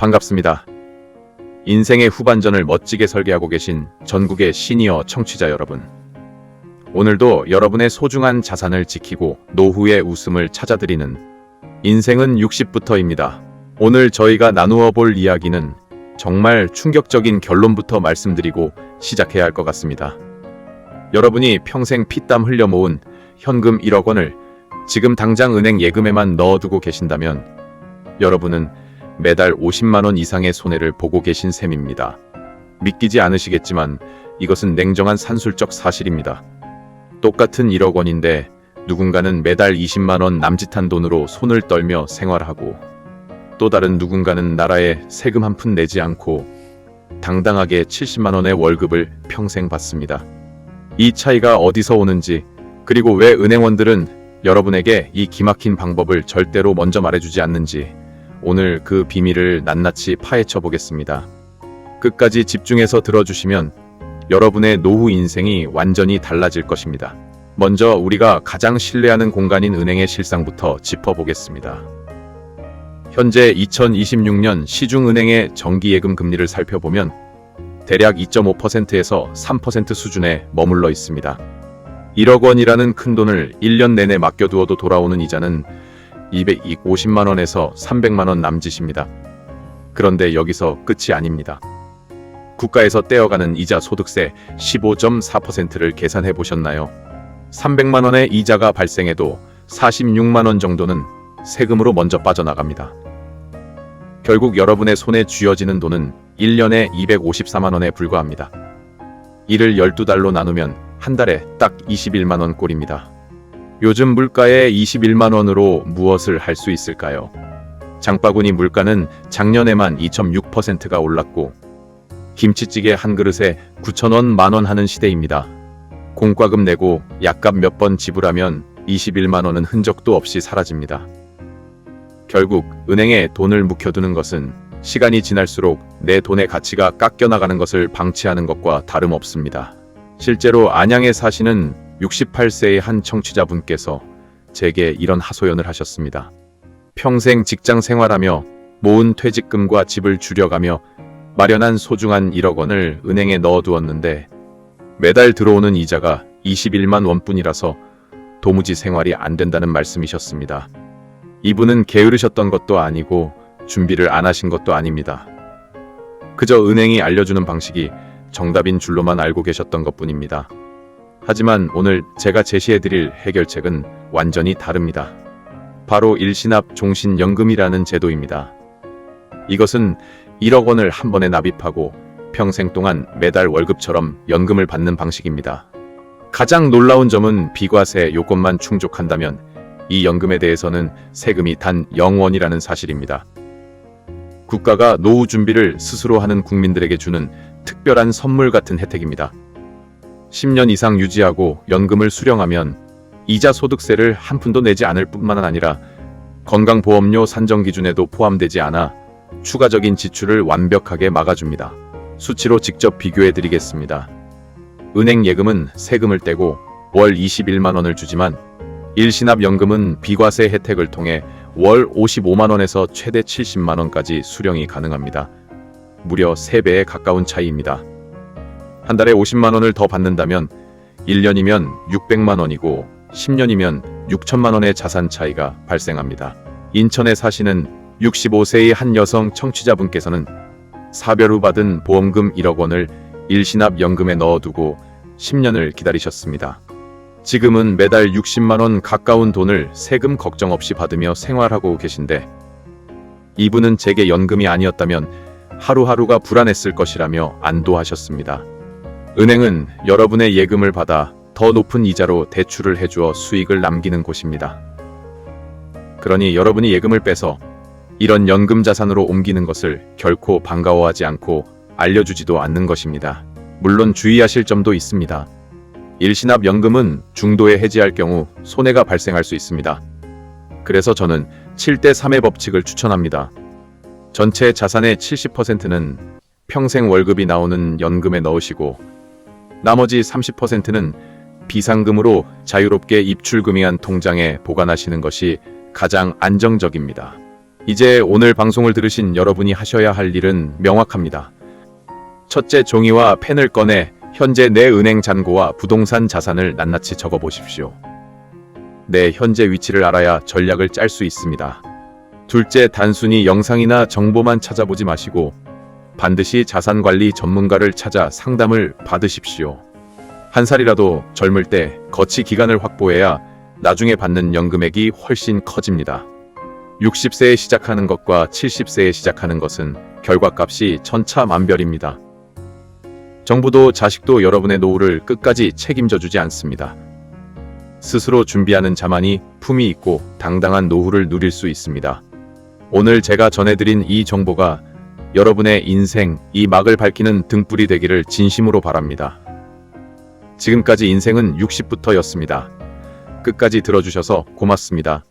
반갑습니다. 인생의 후반전을 멋지게 설계하고 계신 전국의 시니어 청취자 여러분. 오늘도 여러분의 소중한 자산을 지키고 노후의 웃음을 찾아드리는 인생은 60부터입니다. 오늘 저희가 나누어 볼 이야기는 정말 충격적인 결론부터 말씀드리고 시작해야 할 것 같습니다. 여러분이 평생 피땀 흘려 모은 현금 1억 원을 지금 당장 은행 예금에만 넣어두고 계신다면 여러분은 매달 50만 원 이상의 손해를 보고 계신 셈입니다. 믿기지 않으시겠지만 이것은 냉정한 산술적 사실입니다. 똑같은 1억 원인데 누군가는 매달 20만 원 남짓한 돈으로 손을 떨며 생활하고 또 다른 누군가는 나라에 세금 한 푼 내지 않고 당당하게 70만 원의 월급을 평생 받습니다. 이 차이가 어디서 오는지, 그리고 왜 은행원들은 여러분에게 이 기막힌 방법을 절대로 먼저 말해주지 않는지 오늘 그 비밀을 낱낱이 파헤쳐 보겠습니다. 끝까지 집중해서 들어주시면 여러분의 노후 인생이 완전히 달라질 것입니다. 먼저 우리가 가장 신뢰하는 공간인 은행의 실상부터 짚어보겠습니다. 현재 2026년 시중은행의 정기예금 금리를 살펴보면 대략 2.5%에서 3% 수준에 머물러 있습니다. 1억 원이라는 큰 돈을 1년 내내 맡겨두어도 돌아오는 이자는 250만 원에서 300만 원 남짓입니다. 그런데 여기서 끝이 아닙니다. 국가에서 떼어가는 이자 소득세 15.4%를 계산해 보셨나요? 300만 원의 이자가 발생해도 46만 원 정도는 세금으로 먼저 빠져나갑니다. 결국 여러분의 손에 쥐어지는 돈은 1년에 254만 원에 불과합니다. 이를 12달로 나누면 한 달에 딱 21만 원 꼴입니다. 요즘 물가의 21만 원으로 무엇을 할 수 있을까요? 장바구니 물가는 작년에만 2.6%가 올랐고 김치찌개 한 그릇에 9,000원 만원 하는 시대입니다. 공과금 내고 약값 몇 번 지불하면 21만 원은 흔적도 없이 사라집니다. 결국 은행에 돈을 묵혀두는 것은 시간이 지날수록 내 돈의 가치가 깎여나가는 것을 방치하는 것과 다름없습니다. 실제로 안양에 사시는 68세의 한 청취자분께서 제게 이런 하소연을 하셨습니다. 평생 직장 생활하며 모은 퇴직금과 집을 줄여가며 마련한 소중한 1억 원을 은행에 넣어두었는데 매달 들어오는 이자가 21만 원뿐이라서 도무지 생활이 안 된다는 말씀이셨습니다. 이분은 게으르셨던 것도 아니고 준비를 안 하신 것도 아닙니다. 그저 은행이 알려주는 방식이 정답인 줄로만 알고 계셨던 것뿐입니다. 하지만 오늘 제가 제시해드릴 해결책은 완전히 다릅니다. 바로 일시납 종신연금이라는 제도입니다. 이것은 1억 원을 한 번에 납입하고 평생 동안 매달 월급처럼 연금을 받는 방식입니다. 가장 놀라운 점은 비과세 요건만 충족한다면 이 연금에 대해서는 세금이 단 0원이라는 사실입니다. 국가가 노후 준비를 스스로 하는 국민들에게 주는 특별한 선물 같은 혜택입니다. 10년 이상 유지하고 연금을 수령하면 이자 소득세를 한 푼도 내지 않을 뿐만 아니라 건강보험료 산정 기준에도 포함되지 않아 추가적인 지출을 완벽하게 막아줍니다. 수치로 직접 비교해 드리겠습니다. 은행 예금은 세금을 떼고 월 21만 원을 주지만 일시납 연금은 비과세 혜택을 통해 월 55만 원에서 최대 70만 원까지 수령이 가능합니다. 무려 3배에 가까운 차이입니다. 한 달에 50만 원을 더 받는다면 1년이면 600만 원이고 10년이면 6천만 원의 자산 차이가 발생합니다. 인천에 사시는 65세의 한 여성 청취자분께서는 사별 후 받은 보험금 1억 원을 일시납 연금에 넣어두고 10년을 기다리셨습니다. 지금은 매달 60만 원 가까운 돈을 세금 걱정 없이 받으며 생활하고 계신데 이분은 제게 연금이 아니었다면 하루하루가 불안했을 것이라며 안도하셨습니다. 은행은 여러분의 예금을 받아 더 높은 이자로 대출을 해주어 수익을 남기는 곳입니다. 그러니 여러분이 예금을 빼서 이런 연금 자산으로 옮기는 것을 결코 반가워하지 않고 알려주지도 않는 것입니다. 물론 주의하실 점도 있습니다. 일시납 연금은 중도에 해지할 경우 손해가 발생할 수 있습니다. 그래서 저는 7대3의 법칙을 추천합니다. 전체 자산의 70%는 평생 월급이 나오는 연금에 넣으시고 나머지 30%는 비상금으로 자유롭게 입출금이한 통장에 보관하시는 것이 가장 안정적입니다. 이제 오늘 방송을 들으신 여러분이 하셔야 할 일은 명확합니다. 첫째, 종이와 펜을 꺼내 현재 내 은행 잔고와 부동산 자산을 낱낱이 적어 보십시오. 내 현재 위치를 알아야 전략을 짤 수 있습니다. 둘째, 단순히 영상이나 정보만 찾아보지 마시고 반드시 자산관리 전문가를 찾아 상담을 받으십시오. 한 살이라도 젊을 때 거치 기간을 확보해야 나중에 받는 연금액이 훨씬 커집니다. 60세에 시작하는 것과 70세에 시작하는 것은 결과값이 천차만별입니다. 정부도 자식도 여러분의 노후를 끝까지 책임져 주지 않습니다. 스스로 준비하는 자만이 품위 있고 당당한 노후를 누릴 수 있습니다. 오늘 제가 전해드린 이 정보가 여러분의 인생 이 막을 밝히는 등불이 되기를 진심으로 바랍니다. 지금까지 인생은 60부터였습니다. 끝까지 들어주셔서 고맙습니다.